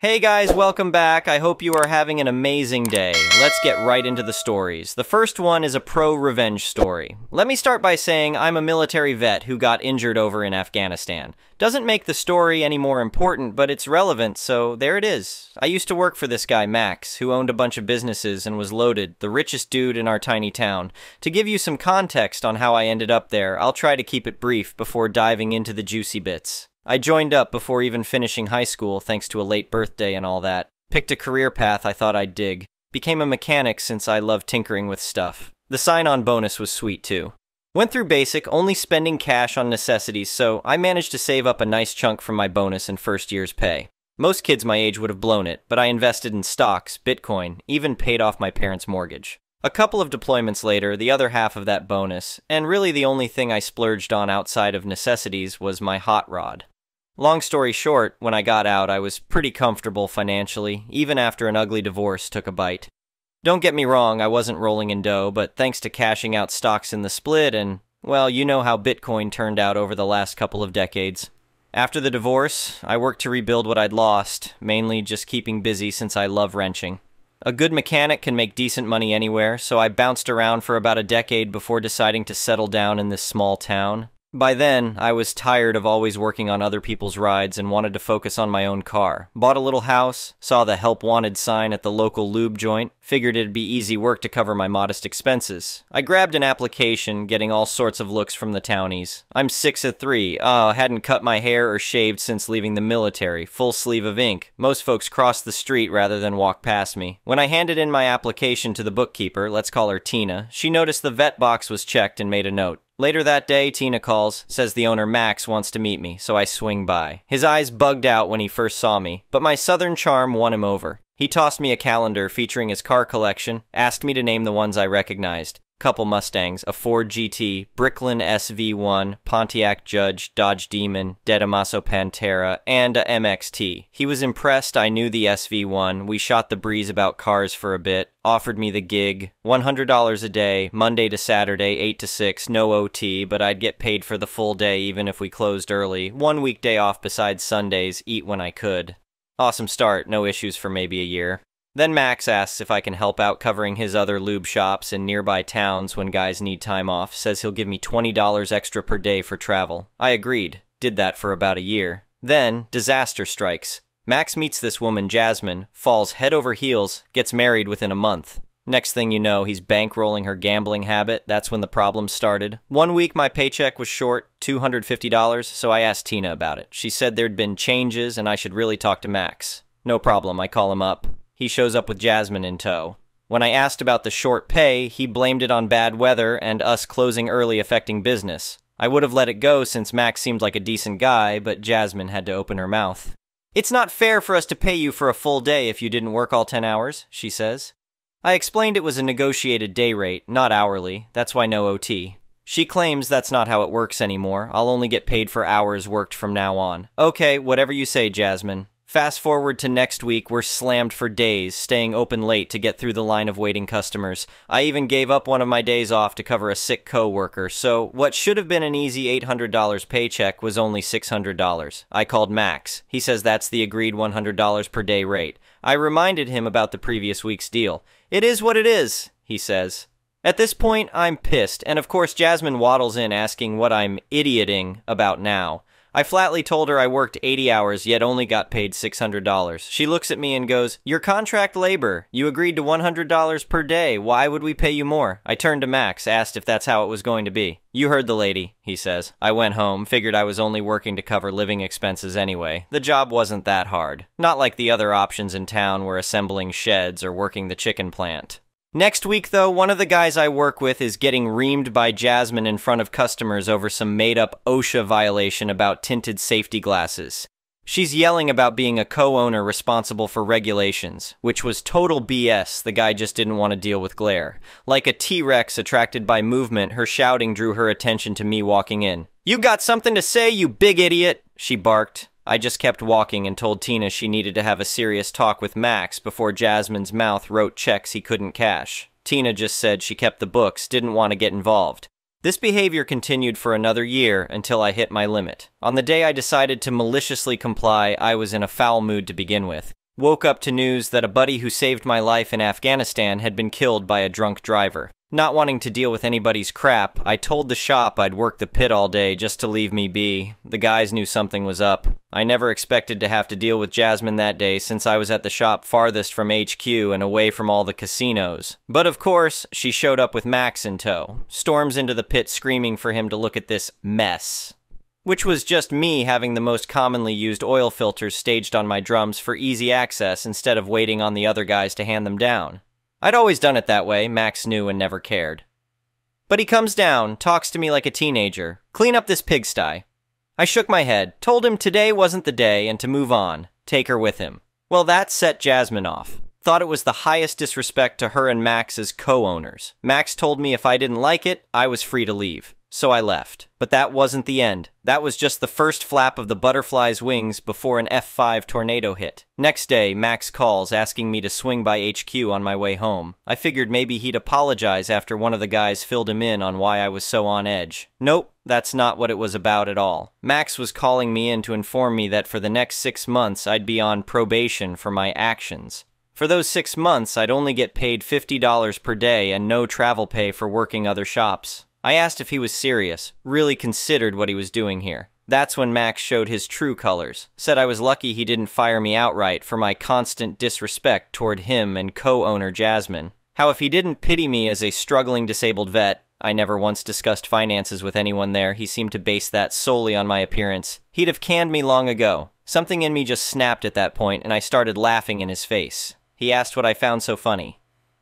Hey guys, welcome back. I hope you are having an amazing day. Let's get right into the stories. The first one is a pro-revenge story. Let me start by saying I'm a military vet who got injured over in Afghanistan. Doesn't make the story any more important, but it's relevant, so there it is. I used to work for this guy, Max, who owned a bunch of businesses and was loaded, the richest dude in our tiny town. To give you some context on how I ended up there, I'll try to keep it brief before diving into the juicy bits. I joined up before even finishing high school thanks to a late birthday and all that. Picked a career path I thought I'd dig. Became a mechanic since I love tinkering with stuff. The sign-on bonus was sweet too. Went through basic, only spending cash on necessities, so I managed to save up a nice chunk from my bonus and first year's pay. Most kids my age would have blown it, but I invested in stocks, Bitcoin, even paid off my parents' mortgage. A couple of deployments later, the other half of that bonus, and really the only thing I splurged on outside of necessities, was my hot rod. Long story short, when I got out, I was pretty comfortable financially, even after an ugly divorce took a bite. Don't get me wrong, I wasn't rolling in dough, but thanks to cashing out stocks in the split and, well, you know how Bitcoin turned out over the last couple of decades. After the divorce, I worked to rebuild what I'd lost, mainly just keeping busy since I love wrenching. A good mechanic can make decent money anywhere, so I bounced around for about a decade before deciding to settle down in this small town. By then, I was tired of always working on other people's rides and wanted to focus on my own car. Bought a little house, saw the help wanted sign at the local lube joint, figured it'd be easy work to cover my modest expenses. I grabbed an application, getting all sorts of looks from the townies. I'm 6'3", hadn't cut my hair or shaved since leaving the military, full sleeve of ink. Most folks cross the street rather than walk past me. When I handed in my application to the bookkeeper, let's call her Tina, she noticed the vet box was checked and made a note. Later that day, Tina calls, says the owner Max wants to meet me, so I swing by. His eyes bugged out when he first saw me, but my southern charm won him over. He tossed me a calendar featuring his car collection, asked me to name the ones I recognized. Couple Mustangs, a Ford GT, Bricklin SV1, Pontiac Judge, Dodge Demon, Dedamaso Pantera, and a MXT. He was impressed I knew the SV1, we shot the breeze about cars for a bit, offered me the gig, $100 a day, Monday to Saturday, 8 to 6, no OT, but I'd get paid for the full day even if we closed early, one weekday off besides Sundays, eat when I could. Awesome start, no issues for maybe a year. Then Max asks if I can help out covering his other lube shops in nearby towns when guys need time off, says he'll give me $20 extra per day for travel. I agreed, did that for about a year. Then, disaster strikes. Max meets this woman, Jasmine, falls head over heels, gets married within a month. Next thing you know, he's bankrolling her gambling habit. That's when the problems started. One week my paycheck was short, $250, so I asked Tina about it. She said there'd been changes and I should really talk to Max. No problem, I call him up. He shows up with Jasmine in tow. When I asked about the short pay, he blamed it on bad weather and us closing early affecting business. I would have let it go since Max seemed like a decent guy, but Jasmine had to open her mouth. "It's not fair for us to pay you for a full day if you didn't work all 10 hours, she says. I explained it was a negotiated day rate, not hourly, that's why no OT. She claims that's not how it works anymore, I'll only get paid for hours worked from now on. Okay, whatever you say, Jasmine. Fast forward to next week, we're slammed for days, staying open late to get through the line of waiting customers. I even gave up one of my days off to cover a sick co-worker, so what should have been an easy $800 paycheck was only $600. I called Max. He says that's the agreed $100 per day rate. I reminded him about the previous week's deal. It is what it is, he says. At this point, I'm pissed, and of course Jasmine waddles in asking what I'm idioting about now. I flatly told her I worked 80 hours yet only got paid $600. She looks at me and goes, "You're contract labor. You agreed to $100 per day. Why would we pay you more?" I turned to Max, asked if that's how it was going to be. "You heard the lady," he says. I went home, figured I was only working to cover living expenses anyway. The job wasn't that hard. Not like the other options in town were assembling sheds or working the chicken plant. Next week, though, one of the guys I work with is getting reamed by Jasmine in front of customers over some made-up OSHA violation about tinted safety glasses. She's yelling about being a co-owner responsible for regulations, which was total BS. The guy just didn't want to deal with glare. Like a T-Rex attracted by movement, her shouting drew her attention to me walking in. "You got something to say, you big idiot?" she barked. I just kept walking and told Tina she needed to have a serious talk with Max before Jasmine's mouth wrote checks he couldn't cash. Tina just said she kept the books, didn't want to get involved. This behavior continued for another year until I hit my limit. On the day I decided to maliciously comply, I was in a foul mood to begin with. Woke up to news that a buddy who saved my life in Afghanistan had been killed by a drunk driver. Not wanting to deal with anybody's crap, I told the shop I'd work the pit all day just to leave me be. The guys knew something was up. I never expected to have to deal with Jasmine that day since I was at the shop farthest from HQ and away from all the casinos. But of course, she showed up with Max in tow, storms into the pit screaming for him to look at this mess. Which was just me having the most commonly used oil filters staged on my drums for easy access instead of waiting on the other guys to hand them down. I'd always done it that way, Max knew and never cared. But he comes down, talks to me like a teenager. Clean up this pigsty. I shook my head, told him today wasn't the day and to move on, take her with him. Well, that set Jasmine off. Thought it was the highest disrespect to her and Max as co-owners. Max told me if I didn't like it, I was free to leave. So I left. But that wasn't the end. That was just the first flap of the butterfly's wings before an F5 tornado hit. Next day, Max calls asking me to swing by HQ on my way home. I figured maybe he'd apologize after one of the guys filled him in on why I was so on edge. Nope, that's not what it was about at all. Max was calling me in to inform me that for the next 6 months I'd be on probation for my actions. For those 6 months, I'd only get paid $50 per day and no travel pay for working other shops. I asked if he was serious, really considered what he was doing here. That's when Max showed his true colors, said I was lucky he didn't fire me outright for my constant disrespect toward him and co-owner Jasmine. How if he didn't pity me as a struggling disabled vet, I never once discussed finances with anyone there, he seemed to base that solely on my appearance, he'd have canned me long ago. Something in me just snapped at that point and I started laughing in his face. He asked what I found so funny.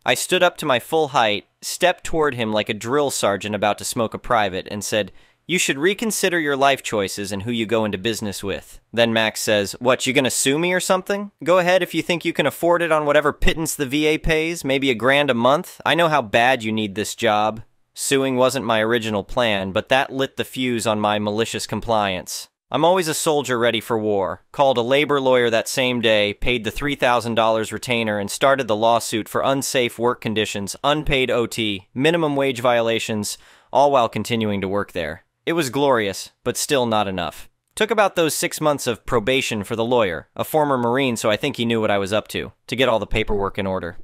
I stood up to my full height, stepped toward him like a drill sergeant about to smoke a private, and said, "You should reconsider your life choices and who you go into business with." Then Max says, "What, you gonna sue me or something? Go ahead if you think you can afford it on whatever pittance the VA pays, maybe $1,000 a month. I know how bad you need this job." Suing wasn't my original plan, but that lit the fuse on my malicious compliance. I'm always a soldier ready for war. Called a labor lawyer that same day, paid the $3,000 retainer, and started the lawsuit for unsafe work conditions, unpaid OT, minimum wage violations, all while continuing to work there. It was glorious, but still not enough. Took about those 6 months of probation for the lawyer, a former Marine, so I think he knew what I was up to get all the paperwork in order.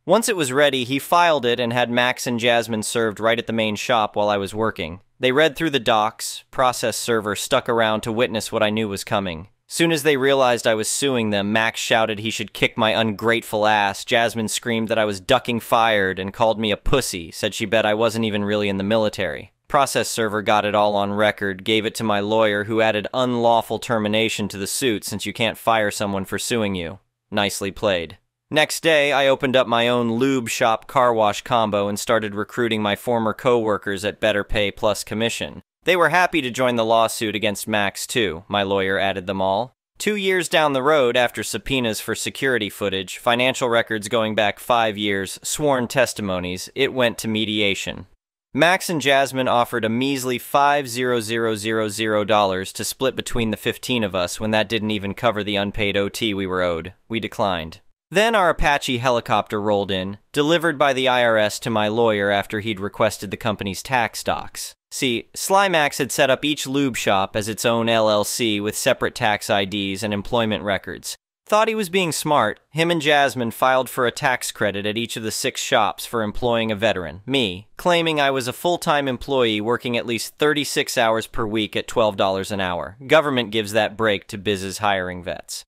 Once it was ready, he filed it and had Max and Jasmine served right at the main shop while I was working. They read through the docs, process server stuck around to witness what I knew was coming. Soon as they realized I was suing them, Max shouted he should kick my ungrateful ass, Jasmine screamed that I was ducking fired and called me a pussy, said she bet I wasn't even really in the military. Process server got it all on record, gave it to my lawyer who added unlawful termination to the suit since you can't fire someone for suing you. Nicely played. Next day, I opened up my own lube shop car wash combo and started recruiting my former co-workers at better pay plus commission. They were happy to join the lawsuit against Max too, my lawyer added them all. 2 years down the road, after subpoenas for security footage, financial records going back 5 years, sworn testimonies, it went to mediation. Max and Jasmine offered a measly $5,000 to split between the 15 of us when that didn't even cover the unpaid OT we were owed. We declined. Then our Apache helicopter rolled in, delivered by the IRS to my lawyer after he'd requested the company's tax docs. See, Sly Max had set up each lube shop as its own LLC with separate tax IDs and employment records. Thought he was being smart, him and Jasmine filed for a tax credit at each of the 6 shops for employing a veteran, me, claiming I was a full-time employee working at least 36 hours per week at $12 an hour. Government gives that break to biz's hiring vets.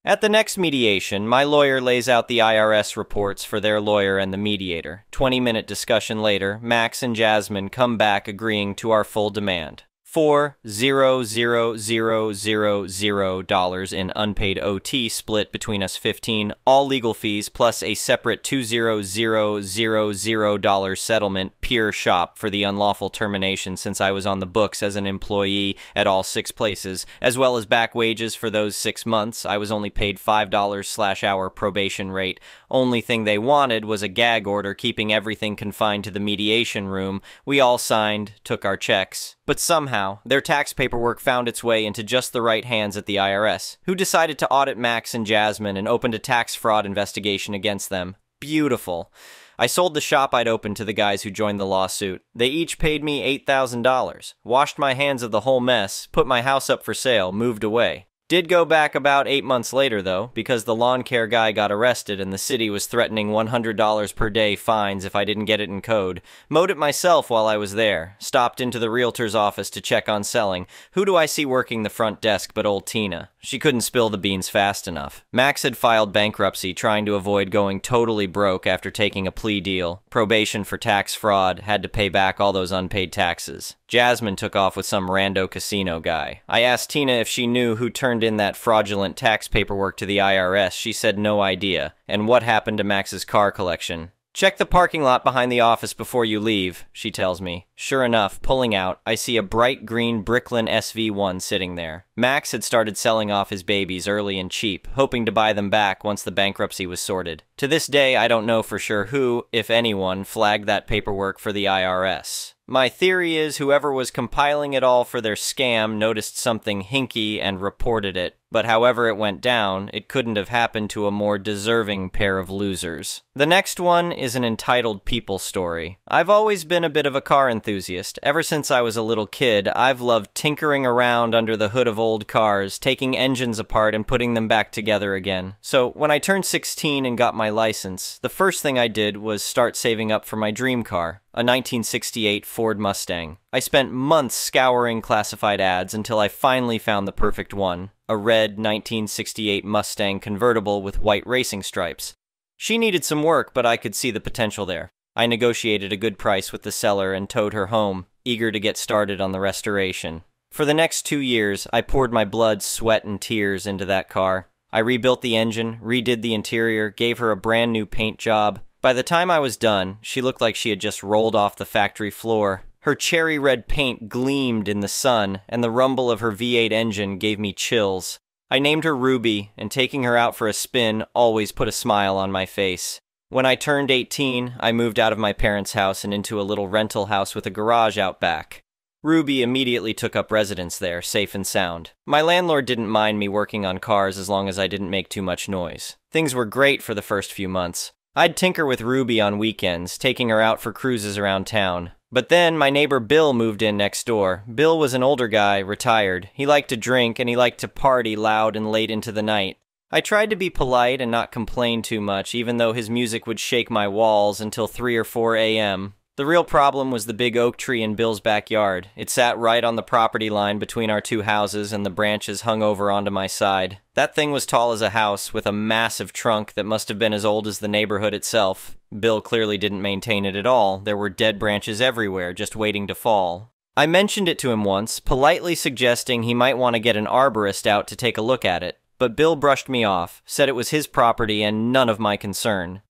At the next mediation, my lawyer lays out the IRS reports for their lawyer and the mediator. 20-minute discussion later, Max and Jasmine come back agreeing to our full demand. $4,000 in unpaid OT split between us 15, all legal fees plus a separate $2,000 settlement pure shop for the unlawful termination since I was on the books as an employee at all 6 places, as well as back wages for those 6 months. I was only paid $5/hour probation rate. Only thing they wanted was a gag order keeping everything confined to the mediation room. We all signed, took our checks. But somehow, their tax paperwork found its way into just the right hands at the IRS, who decided to audit Max and Jasmine and opened a tax fraud investigation against them. Beautiful. I sold the shop I'd opened to the guys who joined the lawsuit. They each paid me $8,000, washed my hands of the whole mess, put my house up for sale, moved away. Did go back about 8 months later, though, because the lawn care guy got arrested and the city was threatening $100 per day fines if I didn't get it in code. Mowed it myself while I was there. Stopped into the realtor's office to check on selling. Who do I see working the front desk but old Tina? She couldn't spill the beans fast enough. Max had filed bankruptcy, trying to avoid going totally broke after taking a plea deal. Probation for tax fraud, had to pay back all those unpaid taxes. Jasmine took off with some rando casino guy. I asked Tina if she knew who turned in that fraudulent tax paperwork to the IRS. She said no idea. And what happened to Max's car collection? Check the parking lot behind the office before you leave, she tells me. Sure enough, pulling out, I see a bright green Bricklin SV1 sitting there. Max had started selling off his babies early and cheap, hoping to buy them back once the bankruptcy was sorted. To this day, I don't know for sure who, if anyone, flagged that paperwork for the IRS. My theory is whoever was compiling it all for their scam noticed something hinky and reported it, but however it went down, it couldn't have happened to a more deserving pair of losers. The next one is an entitled people story. I've always been a bit of a car enthusiast. Ever since I was a little kid, I've loved tinkering around under the hood of old cars, taking engines apart and putting them back together again. So when I turned 16 and got my license, the first thing I did was start saving up for my dream car, a 1968 Ford Mustang. I spent months scouring classified ads until I finally found the perfect one, a red 1968 Mustang convertible with white racing stripes. She needed some work, but I could see the potential there. I negotiated a good price with the seller and towed her home, eager to get started on the restoration. For the next 2 years, I poured my blood, sweat, and tears into that car. I rebuilt the engine, redid the interior, gave her a brand new paint job. By the time I was done, she looked like she had just rolled off the factory floor. Her cherry red paint gleamed in the sun, and the rumble of her V8 engine gave me chills. I named her Ruby, and taking her out for a spin always put a smile on my face. When I turned 18, I moved out of my parents' house and into a little rental house with a garage out back. Ruby immediately took up residence there, safe and sound. My landlord didn't mind me working on cars as long as I didn't make too much noise. Things were great for the first few months. I'd tinker with Ruby on weekends, taking her out for cruises around town. But then my neighbor Bill moved in next door. Bill was an older guy, retired. He liked to drink and he liked to party loud and late into the night. I tried to be polite and not complain too much, even though his music would shake my walls until 3 or 4 a.m. The real problem was the big oak tree in Bill's backyard. It sat right on the property line between our two houses and the branches hung over onto my side. That thing was tall as a house, with a massive trunk that must have been as old as the neighborhood itself. Bill clearly didn't maintain it at all. There were dead branches everywhere, just waiting to fall. I mentioned it to him once, politely suggesting he might want to get an arborist out to take a look at it. But Bill brushed me off, said it was his property and none of my concern.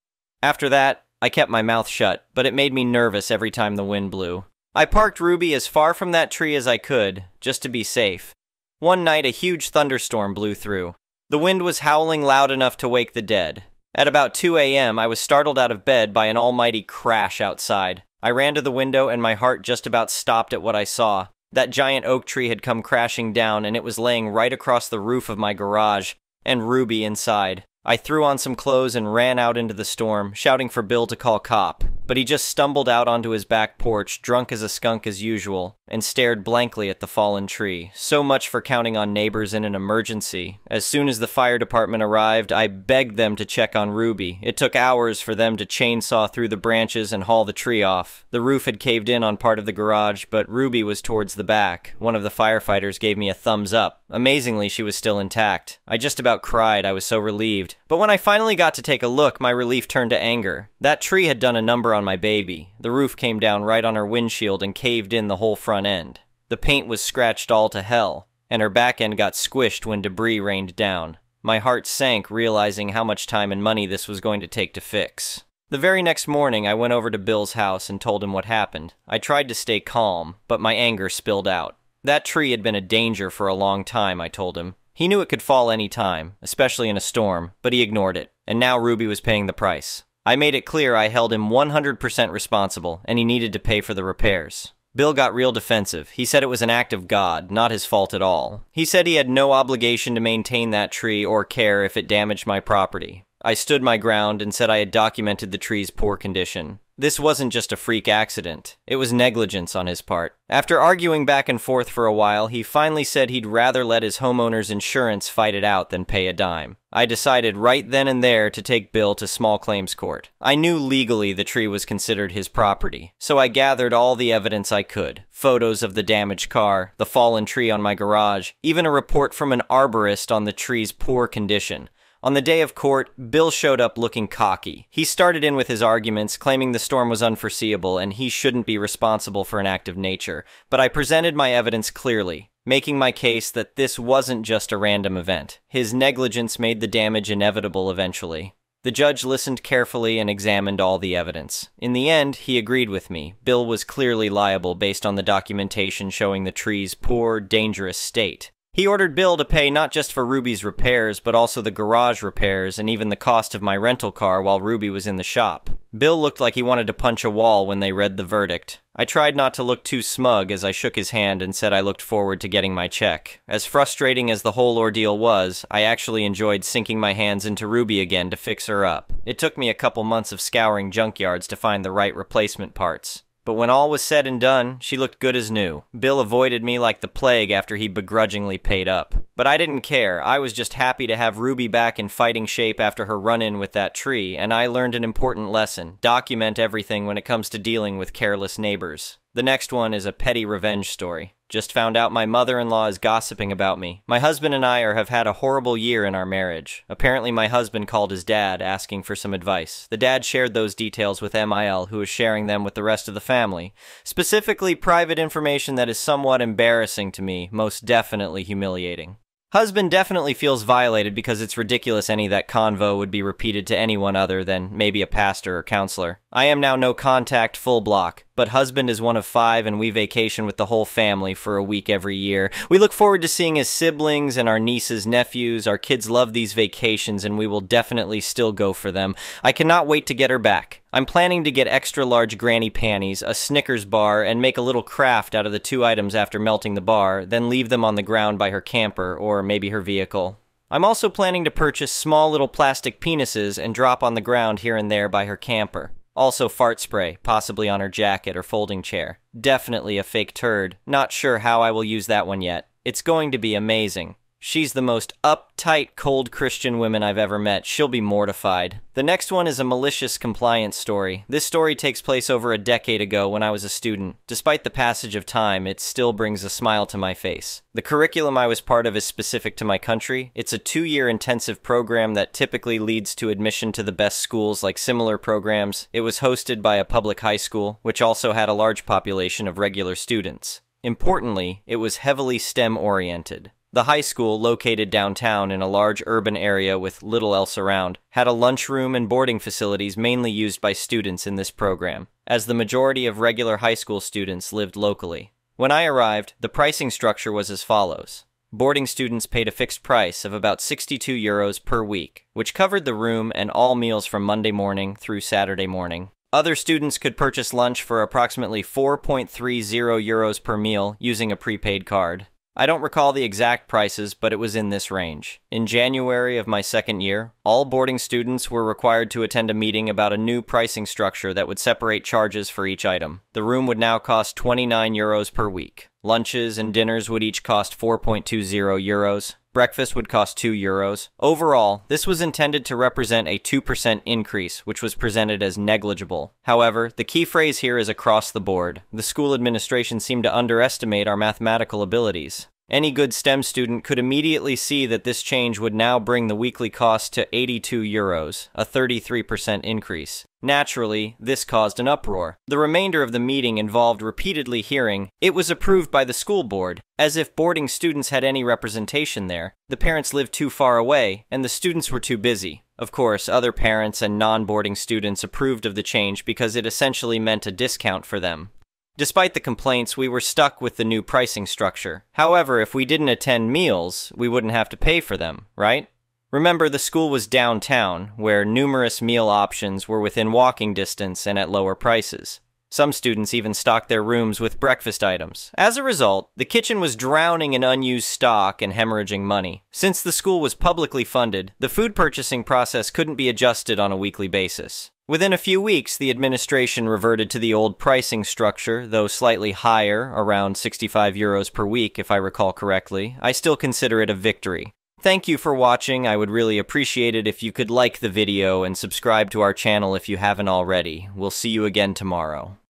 After that, I kept my mouth shut, but it made me nervous every time the wind blew. I parked Ruby as far from that tree as I could, just to be safe. One night, a huge thunderstorm blew through. The wind was howling loud enough to wake the dead. At about 2 a.m., I was startled out of bed by an almighty crash outside. I ran to the window and my heart just about stopped at what I saw. That giant oak tree had come crashing down and it was laying right across the roof of my garage, and Ruby inside. I threw on some clothes and ran out into the storm, shouting for Bill to call cop. But he just stumbled out onto his back porch, drunk as a skunk as usual, and stared blankly at the fallen tree. So much for counting on neighbors in an emergency. As soon as the fire department arrived, I begged them to check on Ruby. It took hours for them to chainsaw through the branches and haul the tree off. The roof had caved in on part of the garage, but Ruby was towards the back. One of the firefighters gave me a thumbs up. Amazingly, she was still intact. I just about cried, I was so relieved. But when I finally got to take a look, my relief turned to anger. That tree had done a number on my baby. The roof came down right on her windshield and caved in the whole front end. The paint was scratched all to hell, and her back end got squished when debris rained down. My heart sank, realizing how much time and money this was going to take to fix. The very next morning, I went over to Bill's house and told him what happened. I tried to stay calm, but my anger spilled out. That tree had been a danger for a long time, I told him. He knew it could fall any time, especially in a storm, but he ignored it, and now Ruby was paying the price. I made it clear I held him 100% responsible, and he needed to pay for the repairs. Bill got real defensive. He said it was an act of God, not his fault at all. He said he had no obligation to maintain that tree or care if it damaged my property. I stood my ground and said I had documented the tree's poor condition. This wasn't just a freak accident. It was negligence on his part. After arguing back and forth for a while, he finally said he'd rather let his homeowner's insurance fight it out than pay a dime. I decided right then and there to take Bill to small claims court. I knew legally the tree was considered his property, so I gathered all the evidence I could. Photos of the damaged car, the fallen tree on my garage, even a report from an arborist on the tree's poor condition. On the day of court, Bill showed up looking cocky. He started in with his arguments, claiming the storm was unforeseeable and he shouldn't be responsible for an act of nature. But I presented my evidence clearly, making my case that this wasn't just a random event. His negligence made the damage inevitable eventually. The judge listened carefully and examined all the evidence. In the end, he agreed with me. Bill was clearly liable based on the documentation showing the tree's poor, dangerous state. He ordered Bill to pay not just for Ruby's repairs, but also the garage repairs and even the cost of my rental car while Ruby was in the shop. Bill looked like he wanted to punch a wall when they read the verdict. I tried not to look too smug as I shook his hand and said I looked forward to getting my check. As frustrating as the whole ordeal was, I actually enjoyed sinking my hands into Ruby again to fix her up. It took me a couple months of scouring junkyards to find the right replacement parts. But when all was said and done, she looked good as new. Bill avoided me like the plague after he begrudgingly paid up. But I didn't care. I was just happy to have Ruby back in fighting shape after her run-in with that tree, and I learned an important lesson. Document everything when it comes to dealing with careless neighbors. The next one is a petty revenge story. Just found out my mother-in-law is gossiping about me. My husband and I have had a horrible year in our marriage. Apparently my husband called his dad asking for some advice. The dad shared those details with MIL, who is sharing them with the rest of the family. Specifically, private information that is somewhat embarrassing to me, most definitely humiliating. Husband definitely feels violated because it's ridiculous any of that convo would be repeated to anyone other than maybe a pastor or counselor. I am now no contact full block, but husband is one of 5 and we vacation with the whole family for a week every year. We look forward to seeing his siblings and our nieces, nephews. Our kids love these vacations and we will definitely still go for them. I cannot wait to get her back. I'm planning to get extra large granny panties, a Snickers bar, and make a little craft out of the 2 items after melting the bar, then leave them on the ground by her camper or maybe her vehicle. I'm also planning to purchase small little plastic penises and drop on the ground here and there by her camper. Also fart spray, possibly on her jacket or folding chair. Definitely a fake turd. Not sure how I will use that one yet. It's going to be amazing. She's the most uptight, cold Christian woman I've ever met. She'll be mortified. The next one is a malicious compliance story. This story takes place over a decade ago when I was a student. Despite the passage of time, it still brings a smile to my face. The curriculum I was part of is specific to my country. It's a 2-year intensive program that typically leads to admission to the best schools like similar programs. It was hosted by a public high school, which also had a large population of regular students. Importantly, it was heavily STEM-oriented. The high school, located downtown in a large urban area with little else around, had a lunchroom and boarding facilities mainly used by students in this program, as the majority of regular high school students lived locally. When I arrived, the pricing structure was as follows. Boarding students paid a fixed price of about €62 per week, which covered the room and all meals from Monday morning through Saturday morning. Other students could purchase lunch for approximately €4.30 per meal using a prepaid card. I don't recall the exact prices, but it was in this range. In January of my second year, all boarding students were required to attend a meeting about a new pricing structure that would separate charges for each item. The room would now cost €29 per week. Lunches and dinners would each cost €4.20. Breakfast would cost €2. Overall, this was intended to represent a 2% increase, which was presented as negligible. However, the key phrase here is across the board. The school administration seemed to underestimate our mathematical abilities. Any good STEM student could immediately see that this change would now bring the weekly cost to €82, a 33% increase. Naturally, this caused an uproar. The remainder of the meeting involved repeatedly hearing, "It was approved by the school board," as if boarding students had any representation there. The parents lived too far away, and the students were too busy. Of course, other parents and non-boarding students approved of the change because it essentially meant a discount for them. Despite the complaints, we were stuck with the new pricing structure. However, if we didn't attend meals, we wouldn't have to pay for them, right? Remember, the school was downtown, where numerous meal options were within walking distance and at lower prices. Some students even stocked their rooms with breakfast items. As a result, the kitchen was drowning in unused stock and hemorrhaging money. Since the school was publicly funded, the food purchasing process couldn't be adjusted on a weekly basis. Within a few weeks, the administration reverted to the old pricing structure, though slightly higher, around 65 euros per week if I recall correctly. I still consider it a victory. Thank you for watching. I would really appreciate it if you could like the video and subscribe to our channel if you haven't already. We'll see you again tomorrow.